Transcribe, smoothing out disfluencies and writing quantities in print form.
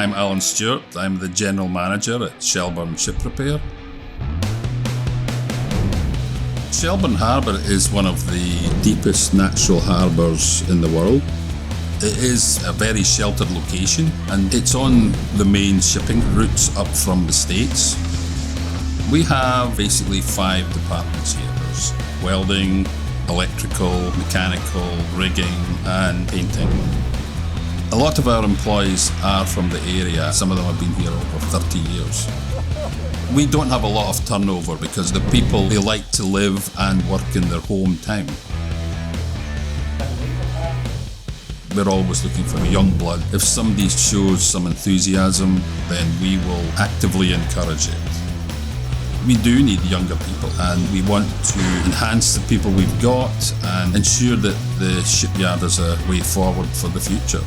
I'm Alan Stewart. I'm the General Manager at Shelburne Ship Repair. Shelburne Harbour is one of the deepest natural harbours in the world. It is a very sheltered location and it's on the main shipping routes up from the States. We have basically 5 departments here. There's welding, electrical, mechanical, rigging and painting. A lot of our employees are from the area. Some of them have been here over 30 years. We don't have a lot of turnover because the people, they like to live and work in their hometown. We're always looking for young blood. If somebody shows some enthusiasm, then we will actively encourage it. We do need younger people and we want to enhance the people we've got and ensure that the shipyard is a way forward for the future.